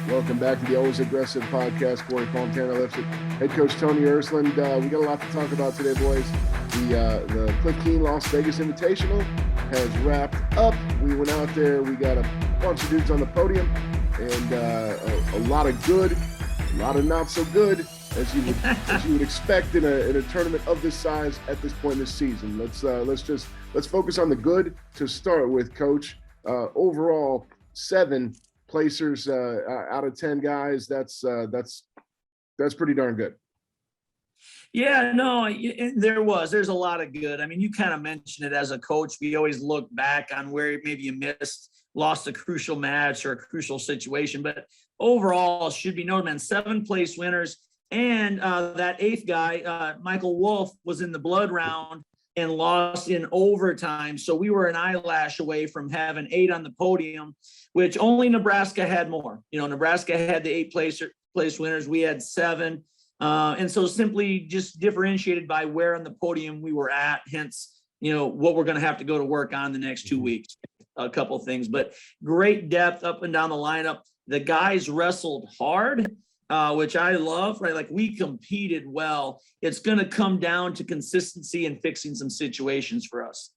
Welcome back to the Always Aggressive podcast. Corey Fontana, head coach Tony Ersland. We got a lot to talk about today, boys. The Cliff Keen Las Vegas Invitational has wrapped up. We went out there. We got a bunch of dudes on the podium, and a lot of good, a lot of not so good, as you would expect in a tournament of this size at this point in the season. Let's focus on the good to start with, Coach. Overall, 7 placers out of 10 guys. That's pretty darn good. Yeah, no, there's a lot of good. I mean, you kind of mentioned it as a coach. We always look back on where maybe you lost a crucial match or a crucial situation, but overall it should be noted, man, 7 place winners. And that 8th guy, Michael Wolf, was in the blood round and lost in overtime. So we were an eyelash away from having 8 on the podium, which only Nebraska had more. Nebraska had the 8 place winners. We had 7. And so simply just differentiated by where on the podium we were at, hence, what we're going to have to go to work on the next 2 weeks, a couple of things, but great depth up and down the lineup. The guys wrestled hard, which I love, right? Like, we competed well. It's going to come down to consistency and fixing some situations for us.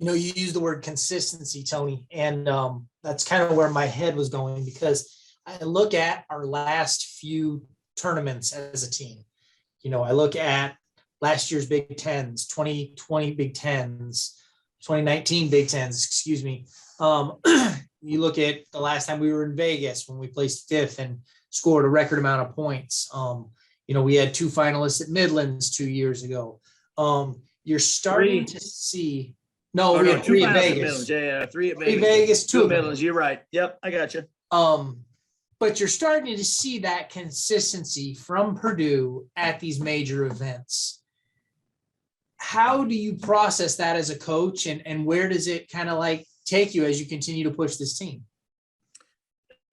You use the word consistency, Tony, and that's kind of where my head was going, because I look at our last few tournaments as a team. I look at last year's Big Tens, 2020 Big Tens, 2019 Big Tens, excuse me. You look at the last time we were in Vegas when we placed 5th and scored a record amount of points. We had 2 finalists at Midlands 2 years ago. You're starting to see. No, we had 3 at Vegas. Yeah, 3 at Vegas. 3 Vegas, 2 at Midlands. You're right. Yep, I got you. But you're starting to see that consistency from Purdue at these major events. How do you process that as a coach, and where does it kind of take you as you continue to push this team?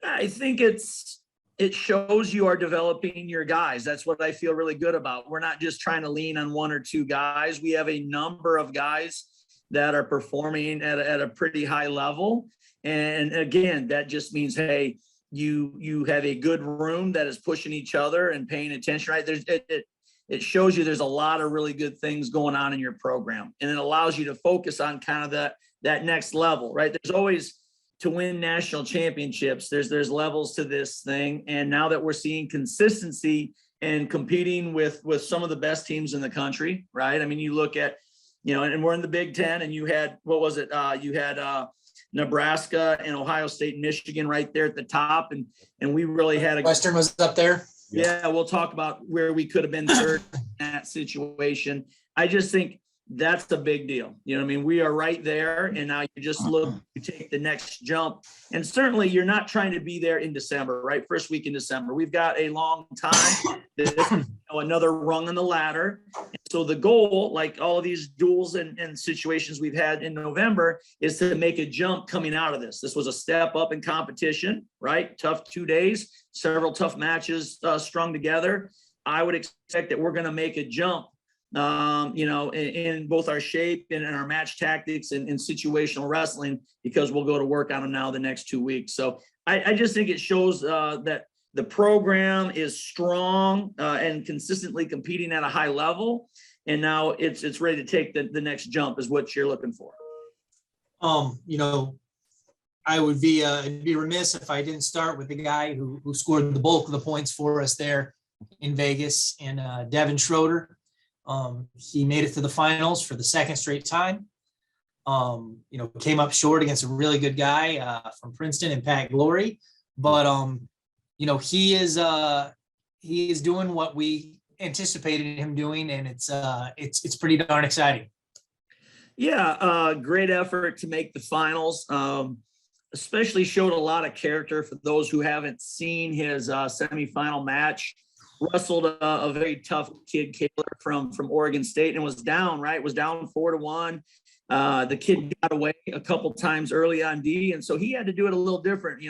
I think it shows you are developing your guys. That's what I feel really good about. We're not just trying to lean on 1 or 2 guys. We have a number of guys that are performing at a pretty high level. And again, that just means, hey, you have a good room that is pushing each other and paying attention, right? It shows you there's a lot of really good things going on in your program, and it allows you to focus on kind of that next level, right? There's always, to win national championships, there's levels to this thing. And now that we're seeing consistency and competing with some of the best teams in the country, right? I mean, you look at, and we're in the Big Ten, and you had, you had Nebraska and Ohio State and Michigan right there at the top. And we really had Western was up there. Yeah, we'll talk about where we could have been third in that situation. I just think that's a big deal. We are right there, and now you just take the next jump. And certainly you're not trying to be there in December, right? First week in December. We've got a long time. This is another rung on the ladder. And so the goal, like all of these duels and situations we've had in November, is to make a jump coming out of this. This was a step up in competition, right? Tough 2 days, several tough matches strung together. I would expect that we're going to make a jump in both our shape and in our match tactics and in situational wrestling, because we'll go to work on them now the next 2 weeks. So I just think it shows that the program is strong and consistently competing at a high level. And now it's ready to take the next jump is what you're looking for. I would be remiss if I didn't start with the guy who scored the bulk of the points for us there in Vegas, and Devin Schroder. He made it to the finals for the 2nd straight time. Came up short against a really good guy from Princeton and Pat Glory, but he is doing what we anticipated him doing, and it's pretty darn exciting. Yeah, great effort to make the finals. Especially showed a lot of character for those who haven't seen his semifinal match. Wrestled a very tough kid, Kaler, from Oregon State, and was down, right? Was down 4-1. The kid got away a couple times early on D, and so he had to do it a little different.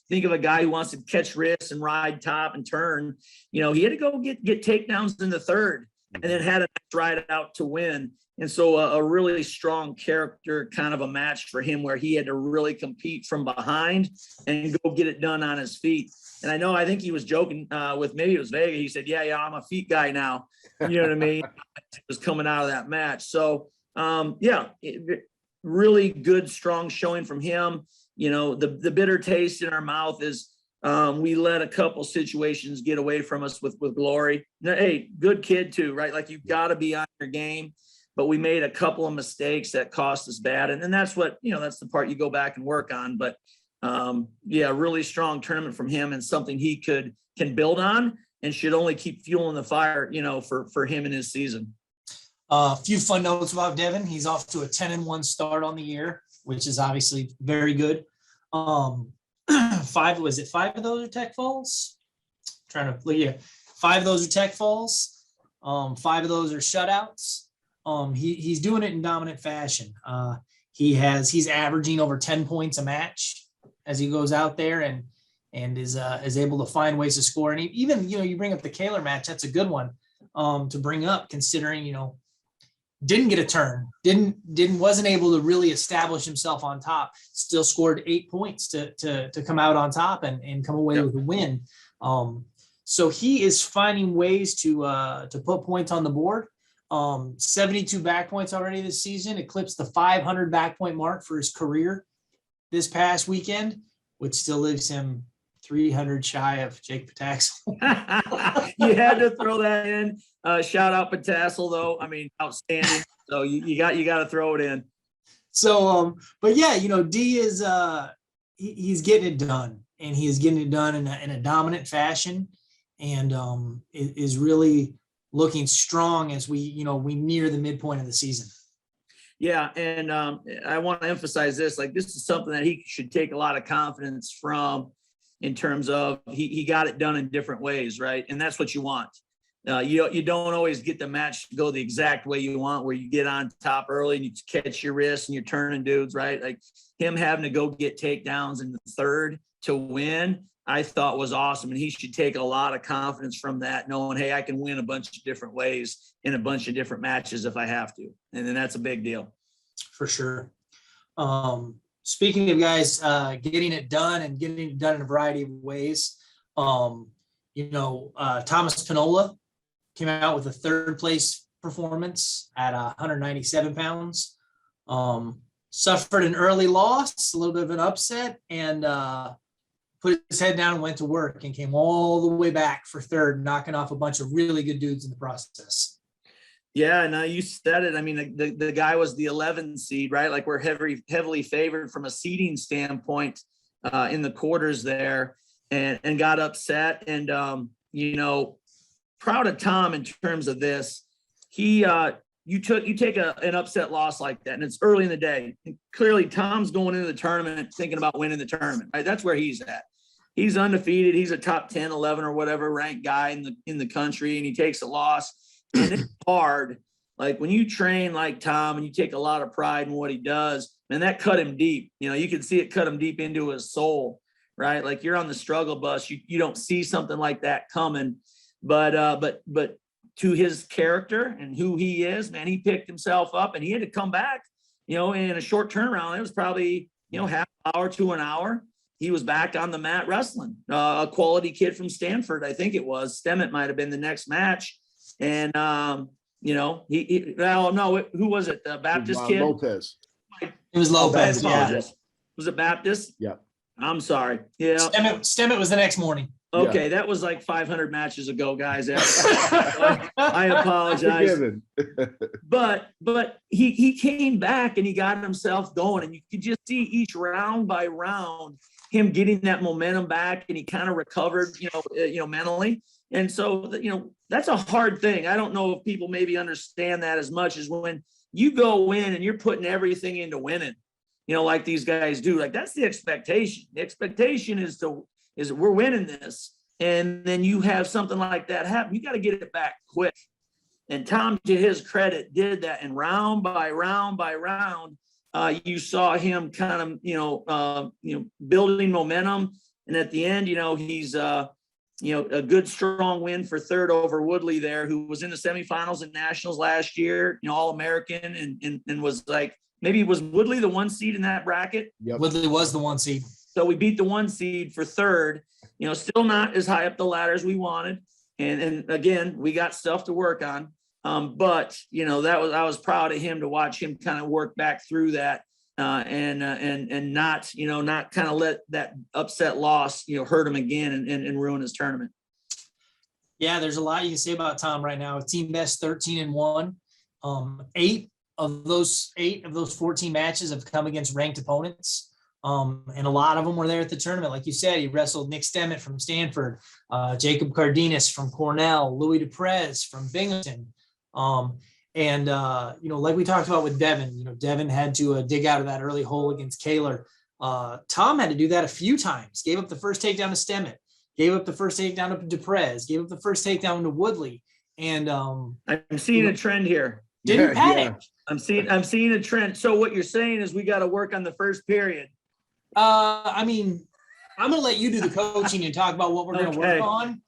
Think of a guy who wants to catch wrists and ride top and turn. He had to go get takedowns in the 3rd and then had a nice ride out to win. And so a really strong character, kind of a match for him, where he had to really compete from behind and go get it done on his feet. And I think he was joking with, maybe it was Vega. He said, yeah, I'm a feet guy now. You know what I mean? It was coming out of that match. So really good, strong showing from him. You know, the bitter taste in our mouth is we let a couple situations get away from us with Glory. Hey, good kid too, right? Like, you've got to be on your game. But we made a couple of mistakes that cost us bad. And that's what, that's the part you go back and work on. But really strong tournament from him, and something he can build on, and should only keep fueling the fire, for him in his season. A few fun notes about Devin. He's off to a 10-1 start on the year, which is obviously very good. 5 of those are Tech Falls? I'm trying to look here. 5 of those are Tech Falls. 5 of those are shutouts. He's doing it in dominant fashion. He's averaging over 10 points a match as he goes out there and is able to find ways to score. And even, you bring up the Kaler match, that's a good one to bring up, considering, didn't get a turn, wasn't able to really establish himself on top, still scored 8 points to come out on top and come away with a win. So he is finding ways to put points on the board. 72 back points already this season, eclipsed the 500 back point mark for his career this past weekend, which still leaves him 300 shy of Jake Pataxel. You had to throw that in. Shout out Pataxel, though. I mean, outstanding. So you got to throw it in. So, but yeah, D is he's getting it done, and he is getting it done in a dominant fashion, and is really looking strong as we near the midpoint of the season. Yeah. And I want to emphasize this, like, this is something that he should take a lot of confidence from, in terms of he got it done in different ways. Right. And that's what you want. You don't always get the match to go the exact way you want, where you get on top early and you catch your wrist and you're turning dudes, right? Like, him having to go get takedowns in the third to win, I thought was awesome. And he should take a lot of confidence from that, knowing, hey, I can win a bunch of different ways in a bunch of different matches if I have to. And then that's a big deal. For sure. Speaking of guys getting it done and getting it done in a variety of ways, Thomas Penola came out with a 3rd place performance at 197 pounds. Suffered an early loss, a little bit of an upset, and put his head down and went to work, and came all the way back for 3rd, knocking off a bunch of really good dudes in the process. Yeah, no, you said it. I mean, the guy was the 11 seed, right? Like, we're heavily favored from a seeding standpoint in the quarters there, and got upset. And proud of Tom in terms of this. You take an upset loss like that, and it's early in the day. And clearly, Tom's going into the tournament thinking about winning the tournament. Right? That's where he's at. He's undefeated. He's a top 10, 11 or whatever ranked guy in the country, and he takes a loss. And it's hard. Like, when you train like Tom and you take a lot of pride in what he does, man, that cut him deep. You can see it cut him deep into his soul, right? Like, you're on the struggle bus. You don't see something like that coming, but to his character and who he is, man, he picked himself up, and he had to come back, in a short turnaround. It was probably, half an hour to an hour. He was back on the mat wrestling. A quality kid from Stanford, I think it was. Stemmet might have been the next match. And, who was it? The Baptist kid? Lopez. It was Lopez. Yeah. Was it Baptist? Yeah. I'm sorry. Yeah. Stemmet was the next morning. Okay, that was like 500 matches ago, guys. I apologize. But he came back and he got himself going, and you could just see each round by round him getting that momentum back, and he kind of recovered, mentally. And so, that's a hard thing. I don't know if people maybe understand that as much as when you go in and you're putting everything into winning, like these guys do. Like, that's the expectation. The expectation is we're winning this. And then you have something like that happen. You got to get it back quick. And Tom, to his credit, did that. And round by round by round, you saw him kind of, building momentum. And at the end, he's a good strong win for third over Woodley there, who was in the semifinals and nationals last year, All-American, and was like, maybe was Woodley the 1 seed in that bracket? Yep. Woodley was the 1 seed. So we beat the 1 seed for third, still not as high up the ladder as we wanted. And again, we got stuff to work on. But I was proud of him to watch him kind of work back through that. And not kind of let that upset loss, hurt him again and ruin his tournament. Yeah, there's a lot you can say about Tom right now. Team best 13-1. 8 of those 14 matches have come against ranked opponents. And a lot of them were there at the tournament. Like you said, he wrestled Nick Stemmett from Stanford, Jacob Cardenas from Cornell, Louis Duprez from Binghamton. Like we talked about with Devin, Devin had to dig out of that early hole against Kaler. Tom had to do that a few times, gave up the first takedown to Stemmett, gave up the first takedown to Duprez, gave up the first takedown to Woodley. And I'm seeing a trend here. Didn't panic. Yeah. I'm seeing a trend. So what you're saying is we got to work on the first period. I'm going to let you do the coaching and talk about what we're going to work on.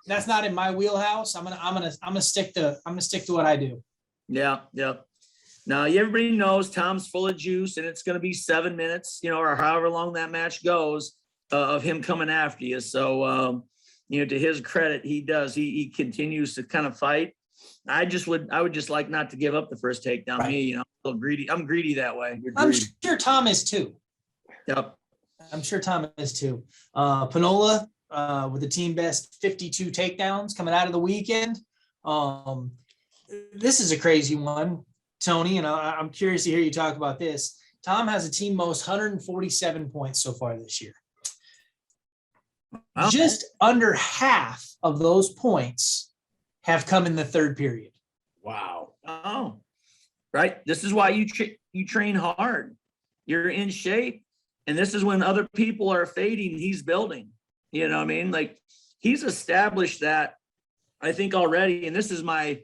That's not in my wheelhouse. I'm gonna stick to what I do. Yeah. Now everybody knows Tom's full of juice, and it's going to be 7 minutes, or however long that match goes, of him coming after you. So, to his credit, he continues to kind of fight. I would just like not to give up the first takedown. Right. Me, I'm greedy. I'm greedy that way. I'm sure Tom is too. Yep. I'm sure Tom is too. Penola, with the team best 52 takedowns coming out of the weekend. This is a crazy one, Tony, and I'm curious to hear you talk about this. Tom has a team most 147 points so far this year. Wow. Just under half of those points have come in the third period. Wow. Oh, right. This is why you train hard. You're in shape. And this is when other people are fading, he's building. You know what I mean? Like, he's established that, I think, already. And this is my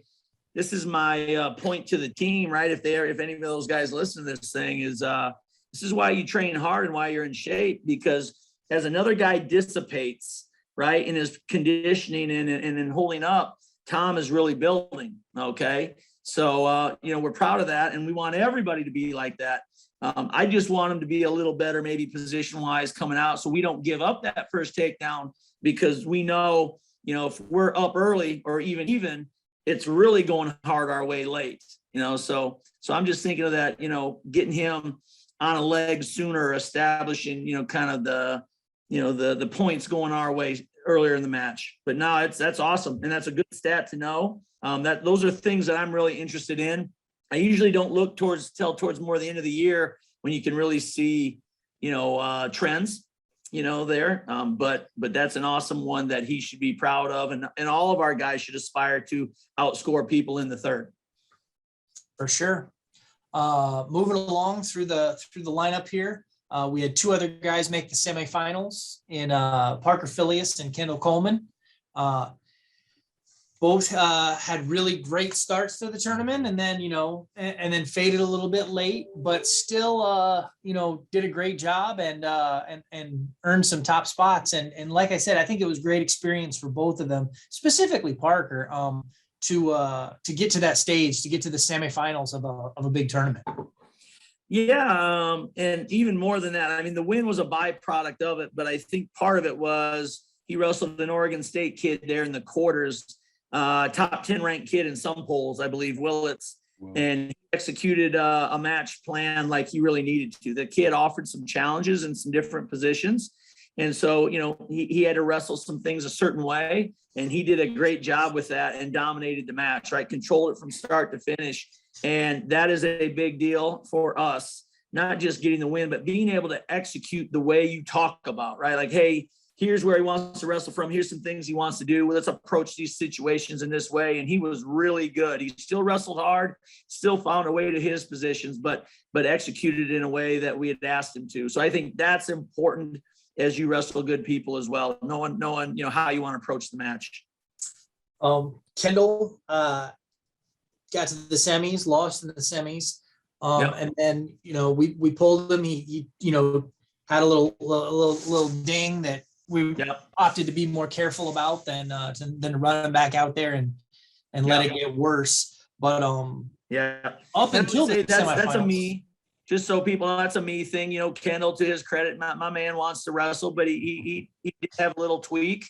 point to the team, right? If any of those guys listen to this thing, is this is why you train hard and why you're in shape, because as another guy dissipates, right, in his conditioning and in holding up, Tom is really building. Okay. So, we're proud of that, and we want everybody to be like that. I just want him to be a little better, maybe position-wise coming out, so we don't give up that first takedown, because we know, if we're up early or even, it's really going hard our way late, So I'm just thinking of that, getting him on a leg sooner, establishing, kind of the points going our way earlier in the match. But no, that's awesome, and that's a good stat to know. That those are things that I'm really interested in. I usually don't look towards more the end of the year, when you can really see, trends, there. But that's an awesome one that he should be proud of. And all of our guys should aspire to outscore people in the third. For sure. Moving along through the lineup here. We had 2 other guys make the semifinals in Parker Phileas and Kendall Coleman. Both had really great starts to the tournament, and then, and then faded a little bit late, but still, did a great job and earned some top spots. And like I said, I think it was great experience for both of them, specifically Parker, to get to that stage, to get to the semifinals of a big tournament. Yeah. And even more than that, I mean, the win was a byproduct of it, but I think part of it was he wrestled an Oregon State kid there in the quarters. Top 10 ranked kid in some polls, I believe, Willits, and he executed a match plan like he really needed to. The kid offered some challenges in some different positions. And so, he had to wrestle some things a certain way, and he did a great job with that and dominated the match, right? Controlled it from start to finish. And that is a big deal for us, not just getting the win, but being able to execute the way you talk about, right? Like, hey, here's where he wants to wrestle from. Here's some things he wants to do. Well, let's approach these situations in this way. And he was really good. He still wrestled hard, still found a way to his positions, but executed in a way that we had asked him to. So I think that's important as you wrestle good people as well. Knowing, how you want to approach the match. Kendall got to the semis, lost in the semis. Yep. And then, we pulled him. He had a little ding that we opted to be more careful about than to run him back out there and let it get worse. But up until the that's a semifinals. me. Just so people know, that's a me thing. Kendall, to his credit, my man wants to wrestle, but he did have a little tweak.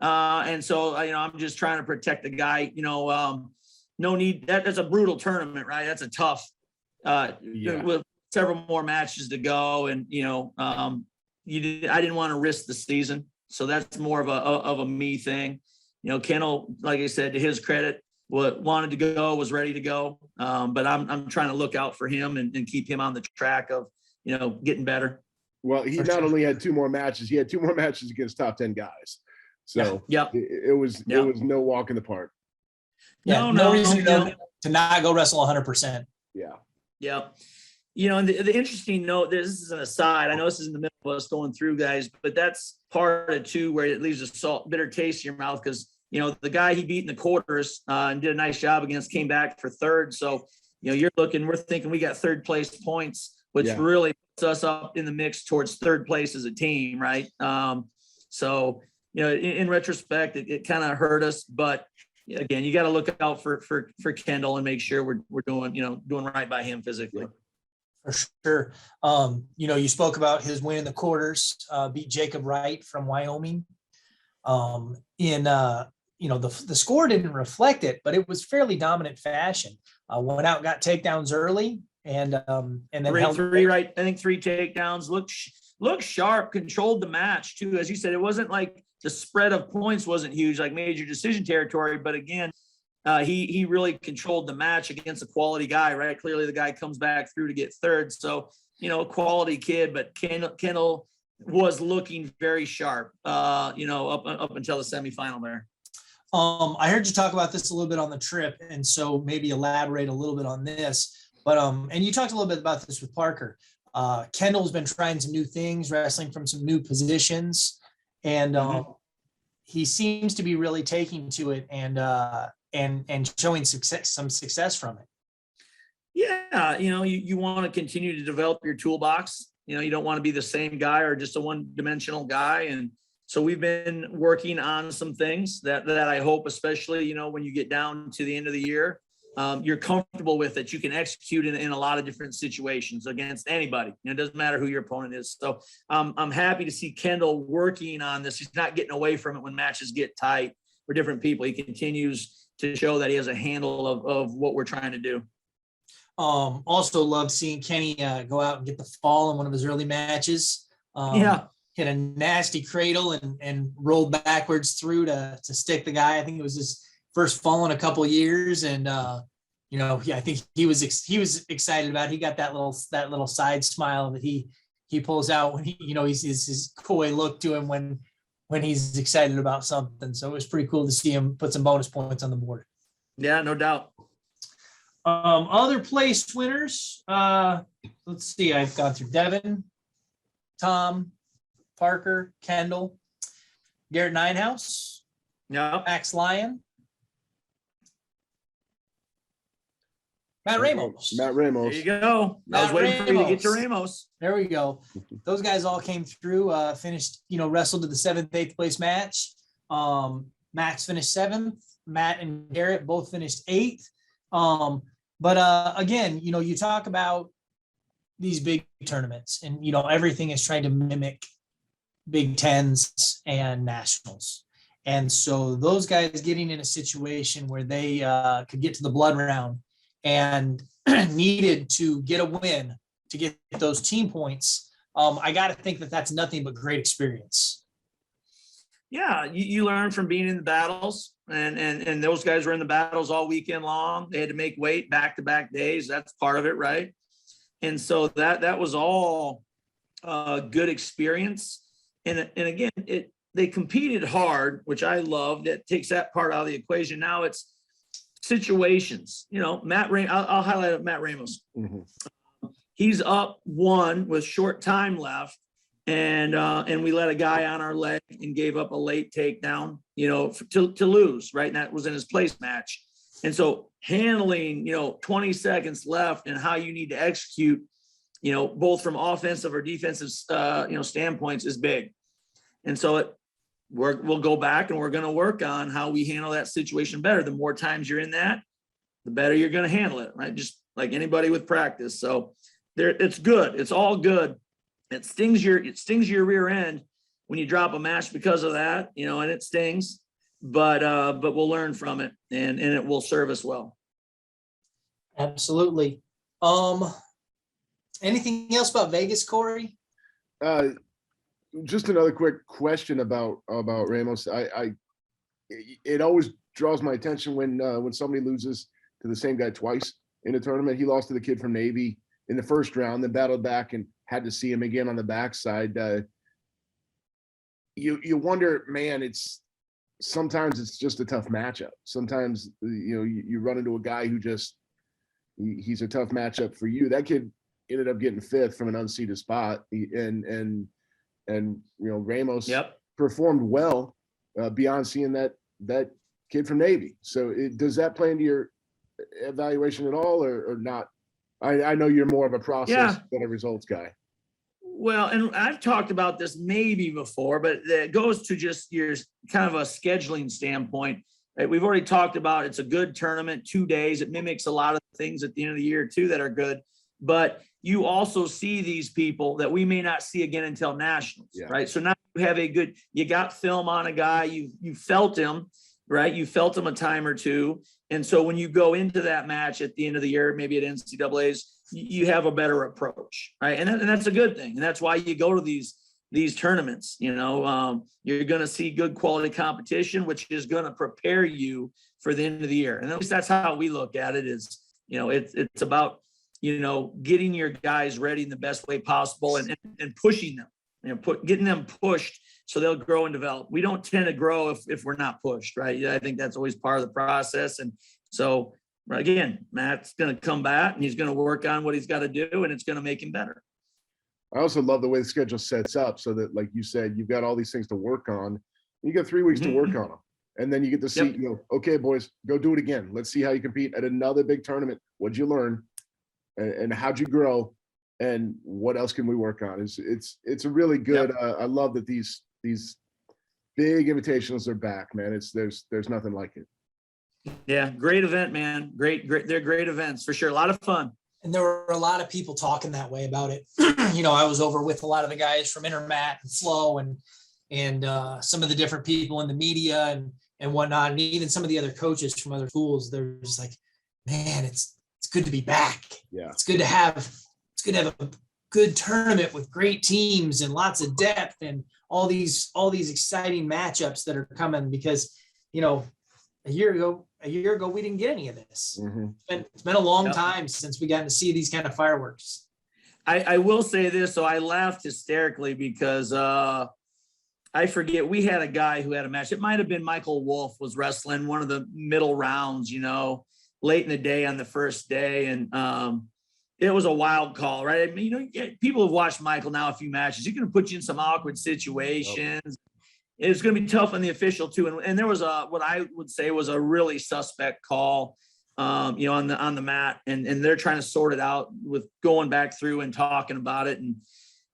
And so, I'm just trying to protect the guy. No need. That's a brutal tournament, right? That's a tough, with several more matches to go. And, I didn't want to risk the season. So that's more of a me thing. Kendall, like I said, to his credit, wanted to go, was ready to go. But I'm trying to look out for him and keep him on the track of, getting better. Well, he not only had 2 more matches, he had 2 more matches against top 10 guys. So it was no walk in the park. No reason to not go wrestle 100%. Yeah. And the interesting note, this is an aside. I know this is in the middle of us going through, guys, but that's part of too, where it leaves a bitter taste in your mouth. Cause the guy he beat in the quarters and did a nice job against came back for 3rd. So, we're thinking we got 3rd place points, which really puts us up in the mix towards 3rd place as a team. Right. So, in retrospect, it kind of hurt us, but again, you got to look out for Kendall and make sure we're doing right by him physically. For sure. You spoke about his win in the quarters, beat Jacob Wright from Wyoming. The score didn't reflect it, but it was fairly dominant fashion. Went out, got takedowns early, and then held 3 right. I think 3 takedowns. Looked sharp, controlled the match too. As you said, it wasn't like the spread of points wasn't huge, like major decision territory. But again, he really controlled the match against a quality guy, right? Clearly the guy comes back through to get 3rd. So, quality kid, but Kendall was looking very sharp, up until the semifinal there. I heard you talk about this a little bit on the trip, and so maybe elaborate a little bit on this. But and you talked a little bit about this with Parker. Kendall's been trying some new things, wrestling from some new positions, and he seems to be really taking to it and showing some success from it. Yeah, you want to continue to develop your toolbox. You don't want to be the same guy or just a one-dimensional guy. And so we've been working on some things that I hope, especially, when you get down to the end of the year, you're comfortable with it. You can execute in a lot of different situations against anybody. It doesn't matter who your opponent is. So I'm happy to see Kendall working on this. He's not getting away from it when matches get tight for different people. He continues to show that he has a handle of what we're trying to do. Also loved seeing Kenny go out and get the fall in one of his early matches. Hit a nasty cradle and rolled backwards through to stick the guy. I think it was his first fall in a couple of years. And, I think he was excited about it. He got that little side smile that he pulls out when he's his coy look to him when he's excited about something. So it was pretty cool to see him put some bonus points on the board. Yeah, no doubt. Other place winners. Let's see. I've gone through Devin, Tom, Parker, Kendall, Garrett Ninehouse, Max Lyon, Matt Ramos. There you go. I was waiting for you to get to Ramos. There we go. Those guys all came through, finished, wrestled to the 7th, 8th place match. Max finished 7th. Matt and Garrett both finished 8th. But again, you talk about these big tournaments and, everything is trying to mimic Big Tens and nationals. And so those guys getting in a situation where they could get to the blood round and needed to get a win to get those team points. I got to think that that's nothing but great experience. Yeah, you learn from being in the battles, and those guys were in the battles all weekend long. They had to make weight back-to-back days. That's part of it, right? And so that was all good experience. And again, they competed hard, which I loved. It takes that part out of the equation. Now it's situations. I'll highlight Matt Ramos. Mm-hmm. He's up 1 with short time left. And we let a guy on our leg and gave up a late takedown, to lose, right? And that was in his place match. And so handling, 20 seconds left and how you need to execute, both from offensive or defensive, standpoints is big. And so we'll go back and we're going to work on how we handle that situation better. The more times you're in that, the better you're going to handle it, right? Just like anybody with practice. So it's good. It's all good. It stings your rear end when you drop a match because of that, and it stings, but we'll learn from it and it will serve us well. Absolutely. Anything else about Vegas, Corey? Just another quick question about Ramos. It always draws my attention when somebody loses to the same guy twice in a tournament. He lost to the kid from Navy in the first round, then battled back and had to see him again on the backside. You wonder, man, sometimes it's just a tough matchup. Sometimes you run into a guy who he's a tough matchup for you. That kid ended up getting fifth from an unseeded spot, and Ramos performed well beyond seeing that kid from Navy. So does that play into your evaluation at all, or not? I know you're more of a process than a results guy. Well, and I've talked about this maybe before, but it goes to just your kind of a scheduling standpoint. Right? We've already talked about it's a good tournament, 2 days. It mimics a lot of things at the end of the year too that are good. But you also see these people that we may not see again until nationals, right? So now you have you got film on a guy, you felt him, right? You felt him a time or two. And so when you go into that match at the end of the year, maybe at NCAAs, you have a better approach, right? And that's a good thing. And that's why you go to these tournaments, you're going to see good quality competition, which is going to prepare you for the end of the year. And at least that's how we look at it is, it's about, getting your guys ready in the best way possible and pushing them, getting them pushed so they'll grow and develop. We don't tend to grow if we're not pushed, right? I think that's always part of the process. And so again, Matt's going to come back and he's going to work on what he's got to do, and it's going to make him better. I also love the way the schedule sets up so that, like you said, you've got all these things to work on. You got 3 weeks to work on them. And then you get to see, okay, boys, go do it again. Let's see how you compete at another big tournament. What'd you learn? And how'd you grow? And what else can we work on? It's a really good, I love that these big invitationals are back, man. There's nothing like it. Yeah, great event, man. Great. They're great events for sure. A lot of fun. And there were a lot of people talking that way about it. I was over with a lot of the guys from Intermat and Flow and some of the different people in the media and whatnot, and even some of the other coaches from other schools. They're just like, man, it's good to be back. Yeah, it's good to have a good tournament with great teams and lots of depth and all these exciting matchups that are coming because a year ago we didn't get any of this. It's been a long time since we got to see these kind of fireworks. I will say this, so I laughed hysterically because I forget, we had a guy who had a match. It might have been Michael Wolf was wrestling one of the middle rounds, late in the day on the first day. And it was a wild call, right? I mean, people have watched Michael now a few matches. He's going to put you in some awkward situations. It's going to be tough on the official too. And there was what I would say was a really suspect call, on the mat, and they're trying to sort it out with going back through and talking about it. And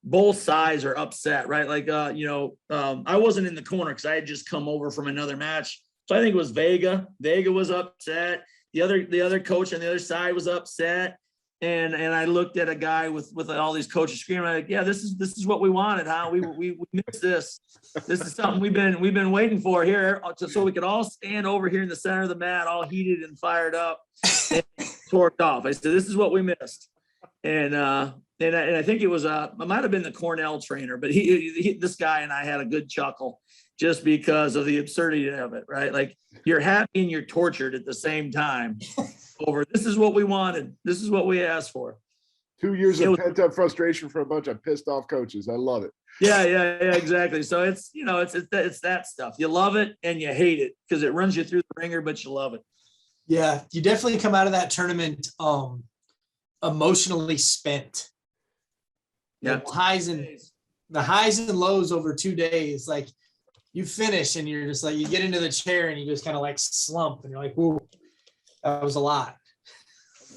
both sides are upset, right? Like, I wasn't in the corner because I had just come over from another match. So I think it was Vega. Vega was upset. The other coach on the other side was upset. And I looked at a guy with all these coaches screaming, like, yeah, this is what we wanted, huh? We missed this. This is something we've been waiting for here, so we could all stand over here in the center of the mat, all heated and fired up, and torqued off. I said, this is what we missed. And I think it was it might have been the Cornell trainer, but this guy and I had a good chuckle just because of the absurdity of it, right? Like, you're happy and you're tortured at the same time. Over, this is what we wanted. This is what we asked for. 2 years of pent-up frustration for a bunch of pissed off coaches. I love it. Yeah, exactly. So it's that stuff. You love it and you hate it because it runs you through the ringer, but you love it. Yeah, you definitely come out of that tournament emotionally spent. Yeah, the highs and lows over 2 days. Like, you finish and you're just like, you get into the chair and you just kind of like slump and you're like, "Ooh, that was a lot."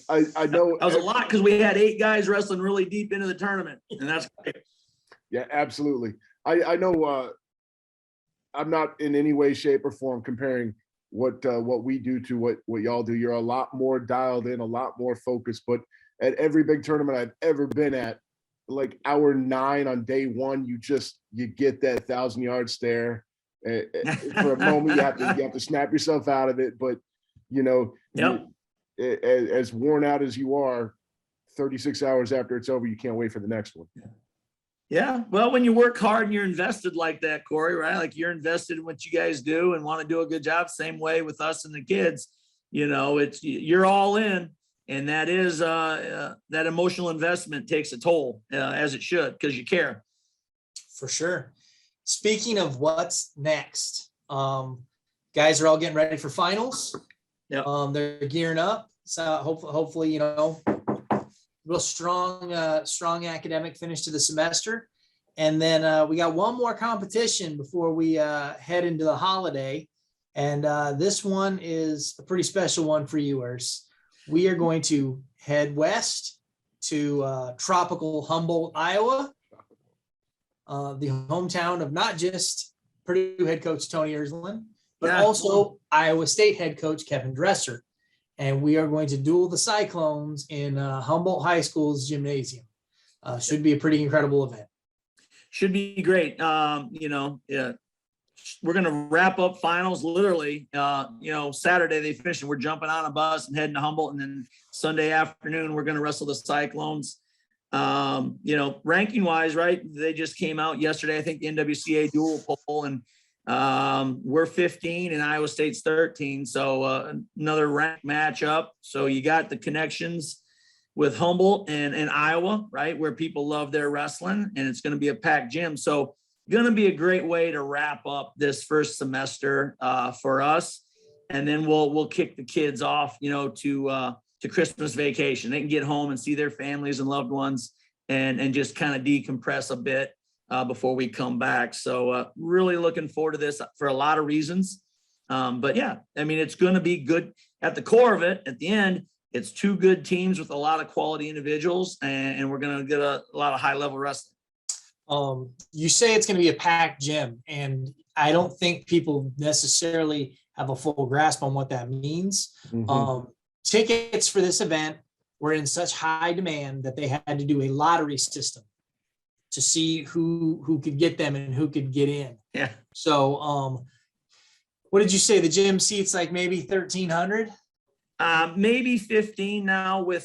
I know that was a lot because we had 8 guys wrestling really deep into the tournament, and that's great. Yeah, absolutely. I know I'm not in any way, shape, or form comparing what we do to what y'all do. You're a lot more dialed in, a lot more focused. But at every big tournament I've ever been at, like hour 9 on day 1, you get that 1,000-yard stare. For a moment, you have to snap yourself out of it. But Yep. as worn out as you are, 36 hours after it's over, you can't wait for the next one. Yeah. Well, when you work hard and you're invested like that, Corey, right? Like you're invested in what you guys do and want to do a good job. Same way with us and the kids, you're all in, and that is that emotional investment takes a toll, as it should, because you care. For sure. Speaking of what's next, guys are all getting ready for finals. Yep. They're gearing up. So hopefully, real strong academic finish to the semester. And then we got one more competition before we head into the holiday. And this one is a pretty special one for you, Ers. We are going to head west to tropical Humboldt, Iowa, the hometown of not just Purdue head coach Tony Ersland, but also Iowa State head coach Kevin Dresser. And we are going to duel the Cyclones in Humboldt High School's gymnasium. Should be a pretty incredible event. Should be great. Yeah. We're going to wrap up finals literally, Saturday they finish, and we're jumping on a bus and heading to Humboldt. And then Sunday afternoon, we're going to wrestle the Cyclones. Ranking wise, right, they just came out yesterday, I think, the NWCA dual poll, and we're 15 and Iowa State's 13. So another ranked matchup. So you got the connections with Humboldt and Iowa, right, where people love their wrestling, and it's going to be a packed gym. So going to be a great way to wrap up this first semester for us. And then we'll kick the kids off, to Christmas vacation. They can get home and see their families and loved ones and just kind of decompress a bit before we come back. So really looking forward to this for a lot of reasons. But yeah, I mean, it's going to be good at the core of it. At the end, it's 2 good teams with a lot of quality individuals, and we're going to get a lot of high level wrestling. You say it's going to be a packed gym, and I don't think people necessarily have a full grasp on what that means. Mm-hmm. Tickets for this event were in such high demand that they had to do a lottery system to see who could get them and who could get in. Yeah. So, what did you say? The gym seats like maybe 1,300? Maybe 15 now I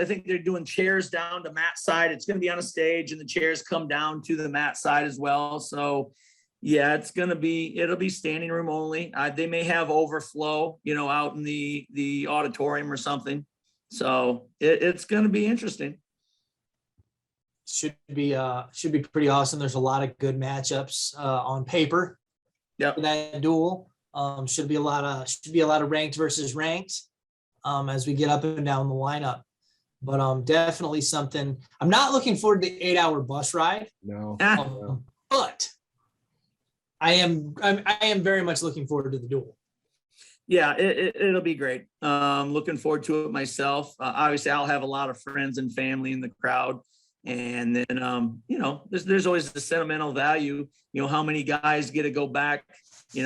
think they're doing chairs down to mat side. It's going to be on a stage and the chairs come down to the mat side as well. So yeah, it'll be standing room only. They may have overflow, out in the auditorium or something. So it's going to be interesting. Should be pretty awesome. There's a lot of good matchups on paper. Yeah. For that duel. Should be a lot of ranked versus ranked. As we get up and down the lineup, but definitely something. I'm not looking forward to the 8-hour bus ride. No, but I am very much looking forward to the duel. Yeah, it'll be great. Looking forward to it myself. Obviously, I'll have a lot of friends and family in the crowd, and then there's always the sentimental value. How many guys get to go back?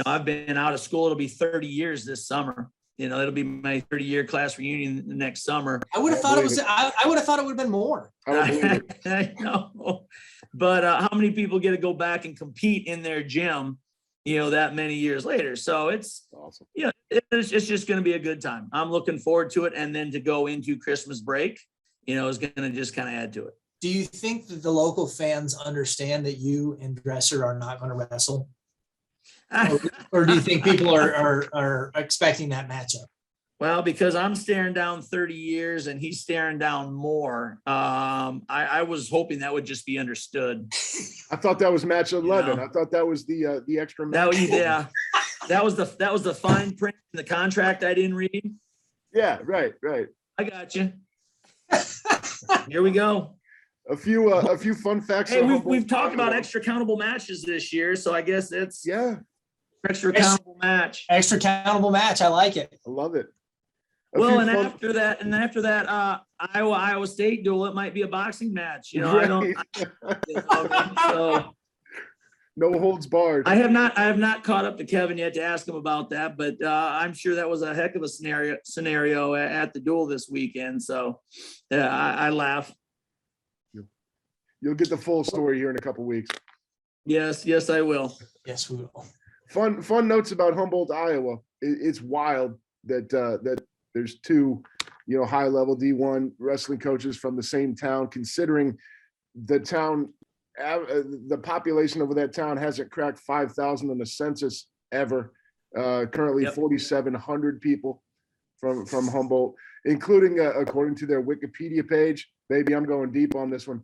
I've been out of school. It'll be 30 years this summer. It'll be my 30-year class reunion next summer. I would have thought it was. I would have thought it would have been more. I know, but how many people get to go back and compete in their gym, that many years later? So it's awesome. It's just going to be a good time. I'm looking forward to it, and then to go into Christmas break, is going to just kind of add to it. Do you think that the local fans understand that you and Dresser are not going to wrestle? Or do you think people are expecting that matchup? Well, because I'm staring down 30 years and he's staring down more. I was hoping that would just be understood. I thought that was match 11. I thought that was the extra match. That was the fine print in the contract I didn't read. Yeah, right. I got you. Here we go. A few fun facts. Hey, we've talked about extra countable matches this year, so I guess it's extra countable match. Extra countable match. I like it. I love it. After that, Iowa State duel, it might be a boxing match. I don't. So No holds barred. I have not caught up to Kevin yet to ask him about that, but I'm sure that was a heck of a scenario at the duel this weekend. So I laugh. You'll get the full story here in a couple weeks. Yes, I will. Yes, we will. Fun notes about Humboldt, Iowa. It's wild that there's two, high level D1 wrestling coaches from the same town, considering the town, the population of that town hasn't cracked 5,000 in the census ever. Currently 4,700 people from Humboldt, including according to their Wikipedia page. Maybe I'm going deep on this one.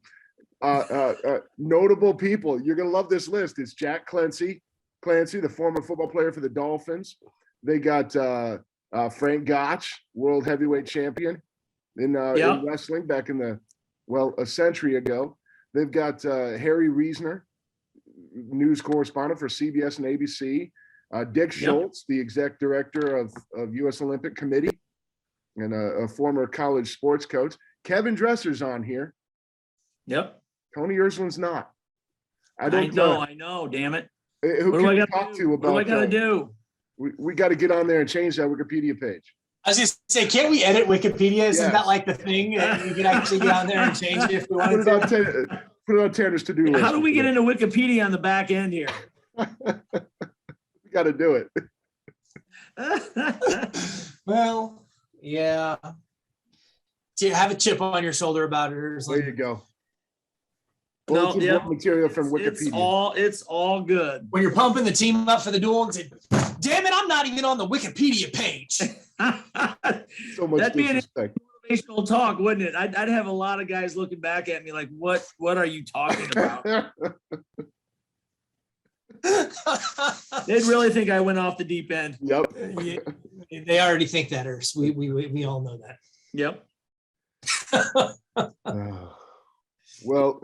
Notable people. You're gonna love this list. It's Jack Clancy, the former football player for the Dolphins. They got Frank Gotch, world heavyweight champion in wrestling back in a century ago. They've got Harry Reisner, news correspondent for CBS and ABC. Dick Schultz, the exec director of U.S. Olympic Committee and a former college sports coach. Kevin Dresser's on here. Yep. Tony Ersland's not. I know. Damn it. Who what can do I we got talk to to do? about What do I got to do? We got to get on there and change that Wikipedia page. I was just say, can't we edit Wikipedia? Isn't Yes. that like the thing? You can actually get on there and change it if we wanted to. Put it on Tanner's to-do list. How do we get into Wikipedia on the back end here? We got to do it. Well, yeah. Do you have a chip on your shoulder about it? Or There you go. No, Bulletin board material from Wikipedia. It's all good. When you're pumping the team up for the duel and say, damn it, I'm not even on the Wikipedia page. So much That'd be an disrespect. motivational talk, wouldn't it? I'd have a lot of guys looking back at me like, what are you talking about? They'd really think I went off the deep end. Yep. They already think that, Ers. We all know that. Yep. Well,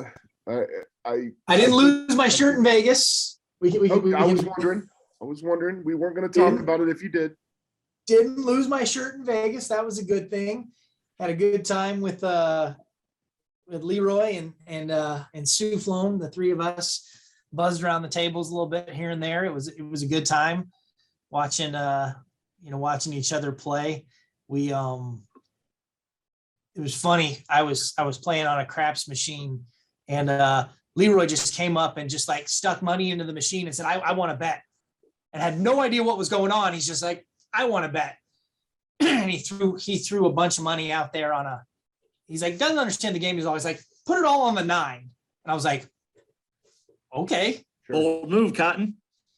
I didn't lose my shirt in Vegas. I was wondering. We weren't going to talk about it if you did. Didn't lose my shirt in Vegas. That was a good thing. Had a good time with Leroy and Sue Floan. The three of us buzzed around the tables a little bit here and there. It was a good time watching watching each other play. It was funny. I was playing on a craps machine, and Leroy just came up and just like stuck money into the machine and said, I want to bet, and had no idea what was going on. He's just like, I want to bet. And he threw a bunch of money out there he's like, doesn't understand the game. He's always like, put it all on the 9. And I was like, okay. Bold move, Cotton.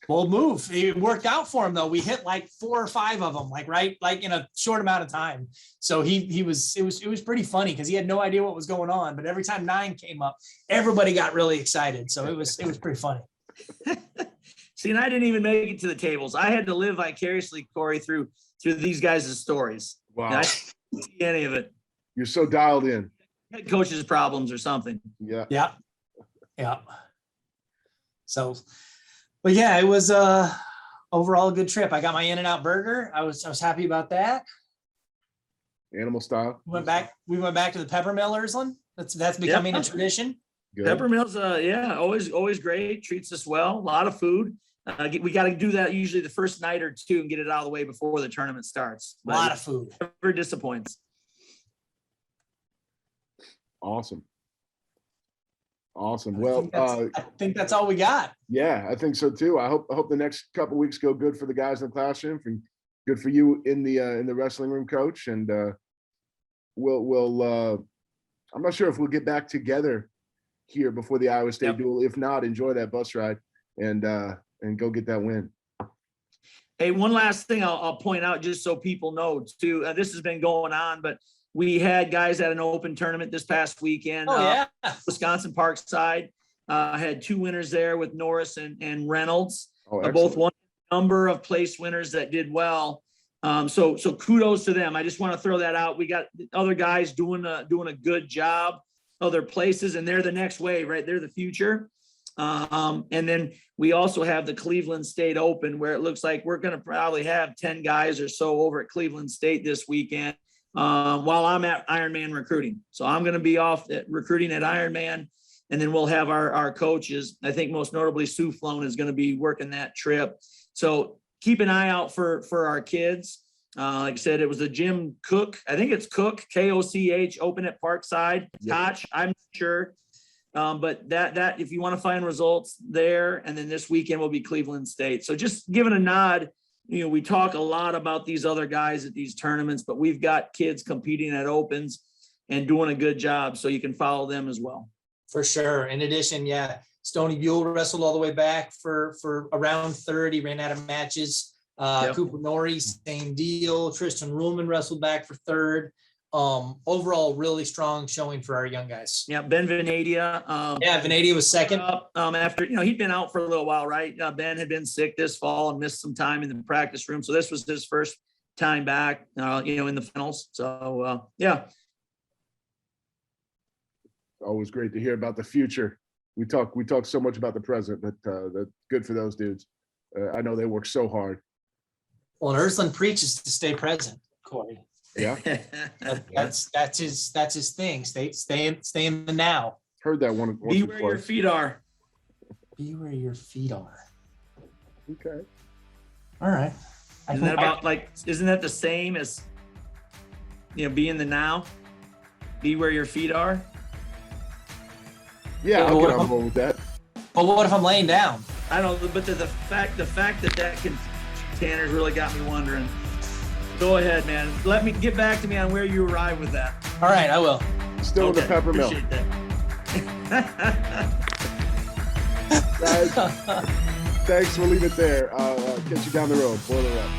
Bold move. It worked out for him though. We hit like 4 or 5 of them, like in a short amount of time. So it was pretty funny because he had no idea what was going on. But every time 9 came up, everybody got really excited. So it was pretty funny. See, and I didn't even make it to the tables. I had to live vicariously, Corey, through these guys' stories. Wow. And I didn't see any of it. You're so dialed in. Head coach's problems or something. Yeah. Yeah. So, but yeah, it was overall a good trip. I got my In-N-Out burger. I was happy about that. Animal style. We went back to the Peppermill, Ersland. That's becoming a tradition. Good. Peppermill's, always great. Treats us well. A lot of food. We got to do that usually the first night or two and get it out of the way before the tournament starts. A lot of food. Never disappoints. Awesome. Well, I think that's all we got. Yeah, I think so too. I hope the next couple of weeks go good for the guys in the classroom, and good for you in the wrestling room, Coach. And we'll I'm not sure if we'll get back together here before the Iowa State duel. If not, enjoy that bus ride and go get that win. Hey, one last thing I'll point out just so people know too. This has been going on, but we had guys at an open tournament this past weekend. Wisconsin Parkside had 2 winners there with Norris and Reynolds. Both won a number of place winners that did well. So kudos to them. I just want to throw that out. We got other guys doing a good job, other places, and they're the next wave, right? They're the future. And then we also have the Cleveland State Open, where it looks like we're going to probably have 10 guys or so over at Cleveland State this weekend. While I'm at Ironman recruiting. So I'm going to be off recruiting at Ironman. And then we'll have our coaches. I think most notably Sue Flown is going to be working that trip. So keep an eye out for our kids. Like I said, it was a Jim Cook. I think it's Cook, Koch, open at Parkside. Yep. Koch, I'm not sure. But that if you want to find results there, and then this weekend will be Cleveland State. So just giving a nod. We talk a lot about these other guys at these tournaments, but we've got kids competing at opens and doing a good job. So you can follow them as well. For sure. In addition, yeah, Stoney Buell wrestled all the way back for around third. He ran out of matches. Yep. Cooper Norrie, same deal. Tristan Ruhlman wrestled back for third. Overall, really strong showing for our young guys. Yeah, Ben Venadia. Venadia was second. After he'd been out for a little while, right? Ben had been sick this fall and missed some time in the practice room, so this was his first time back. In the finals. So yeah. Always great to hear about the future. We talk so much about the present, but that's good for those dudes. I know they work so hard. Well, and Ersland preaches to stay present, Corey. Yeah, That's his thing. Stay in the now. heard that one. Be where your feet are. Be where your feet are. Okay. All right. Isn't that the same as be in the now? Be where your feet are. Yeah, I'll get on board with that. But what if I'm laying down? I don't know, but the fact that can, Tanner's really got me wondering. Go ahead, man. Let me get back to me on where you arrive with that. All right, I will. Still Okay, in the peppermill. appreciate that. Guys, thanks. We'll leave it there. Catch you down the road. Boiler up.